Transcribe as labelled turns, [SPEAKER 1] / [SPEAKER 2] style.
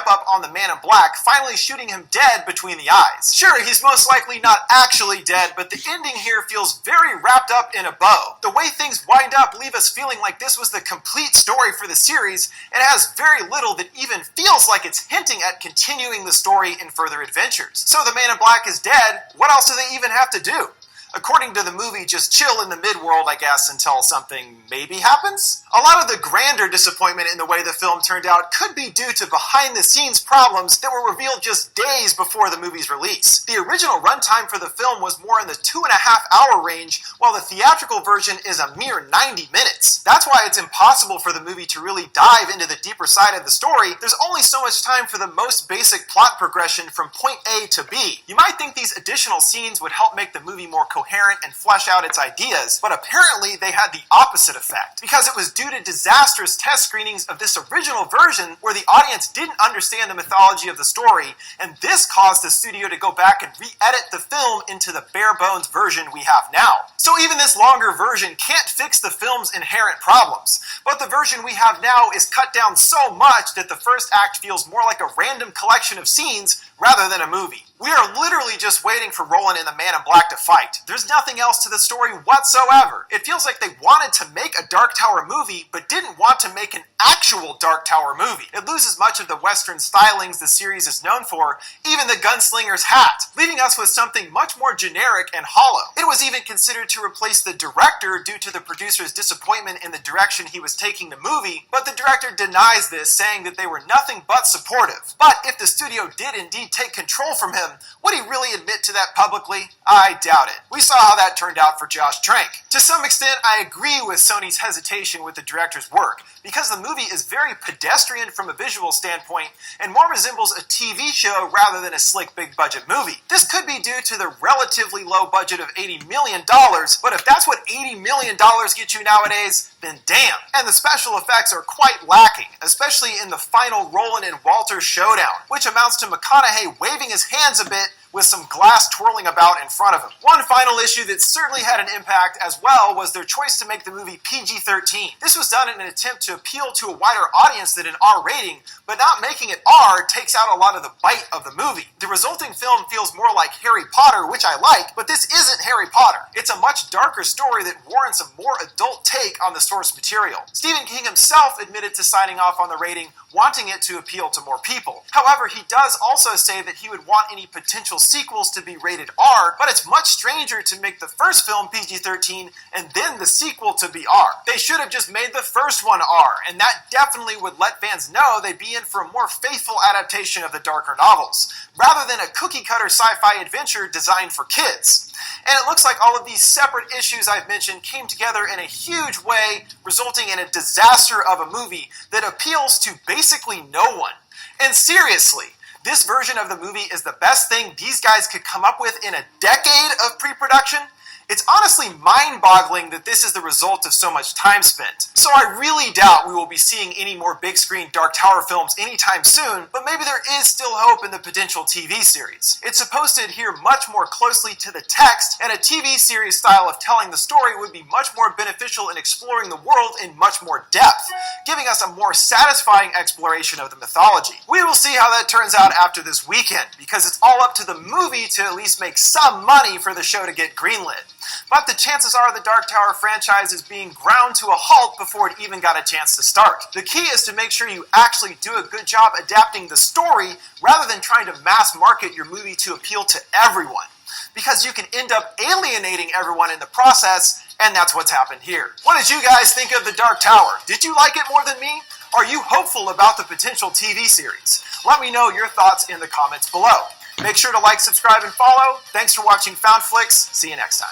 [SPEAKER 1] step up on the Man in Black, finally shooting him dead between the eyes. Sure, he's most likely not actually dead, but the ending here feels very wrapped up in a bow. The way things wind up leave us feeling like this was the complete story for the series, and it has very little that even feels like it's hinting at continuing the story in further adventures. So the Man in Black is dead, what else do they even have to do? According to the movie, just chill in the midworld, I guess, until something maybe happens? A lot of the grander disappointment in the way the film turned out could be due to behind-the-scenes problems that were revealed just days before the movie's release. The original runtime for the film was more in the 2.5-hour range, while the theatrical version is a mere 90 minutes. That's why it's impossible for the movie to really dive into the deeper side of the story. There's only so much time for the most basic plot progression from point A to B. You might think these additional scenes would help make the movie more coherent and flesh out its ideas, but apparently they had the opposite effect, because it was due to disastrous test screenings of this original version where the audience didn't understand the mythology of the story, and this caused the studio to go back and re-edit the film into the bare-bones version we have now. So even this longer version can't fix the film's inherent problems, but the version we have now is cut down so much that the first act feels more like a random collection of scenes rather than a movie. We are literally just waiting for Roland and the Man in Black to fight. There's nothing else to the story whatsoever. It feels like they wanted to make a Dark Tower movie, but didn't want to make an actual Dark Tower movie. It loses much of the Western stylings the series is known for, even the gunslinger's hat, leaving us with something much more generic and hollow. It was even considered to replace the director due to the producer's disappointment in the direction he was taking the movie, but the director denies this, saying that they were nothing but supportive. But if the studio did indeed take control from him, would he really admit to that publicly? I doubt it. We saw how that turned out for Josh Trank. To some extent, I agree with Sony's hesitation with the director's work, because the movie is very pedestrian from a visual standpoint and more resembles a TV show rather than a slick big budget movie. This could be due to the relatively low budget of $80 million, but if that's what $80 million get you nowadays, then damn. And the special effects are quite lacking, especially in the final Roland and Walter showdown, which amounts to McConaughey waving his hands a bit with some glass twirling about in front of him. One final issue that certainly had an impact as well was their choice to make the movie PG-13. This was done in an attempt to appeal to a wider audience than an R rating, but not making it R takes out a lot of the bite of the movie. The resulting film feels more like Harry Potter, which I like, but this isn't Harry Potter. It's a much darker story that warrants a more adult take on the source material. Stephen King himself admitted to signing off on the rating, wanting it to appeal to more people. However, he does also say that he would want any potential sequels to be rated R, but it's much stranger to make the first film PG-13 and then the sequel to be R. They should have just made the first one R, and that definitely would let fans know they'd be in for a more faithful adaptation of the darker novels, rather than a cookie-cutter sci-fi adventure designed for kids. And it looks like all of these separate issues I've mentioned came together in a huge way, resulting in a disaster of a movie that appeals to basically no one. And seriously, this version of the movie is the best thing these guys could come up with in a decade of pre-production? It's honestly mind-boggling that this is the result of so much time spent. So I really doubt we will be seeing any more big-screen Dark Tower films anytime soon, but maybe there is still hope in the potential TV series. It's supposed to adhere much more closely to the text, and a TV series style of telling the story would be much more beneficial in exploring the world in much more depth, giving us a more satisfying exploration of the mythology. We will see how that turns out after this weekend, because it's all up to the movie to at least make some money for the show to get greenlit. But the chances are the Dark Tower franchise is being ground to a halt before it even got a chance to start. The key is to make sure you actually do a good job adapting the story rather than trying to mass market your movie to appeal to everyone, because you can end up alienating everyone in the process, and that's what's happened here. What did you guys think of the Dark Tower? Did you like it more than me? Are you hopeful about the potential TV series? Let me know your thoughts in the comments below. Make sure to like, subscribe, and follow. Thanks for watching Found Flicks. See you next time.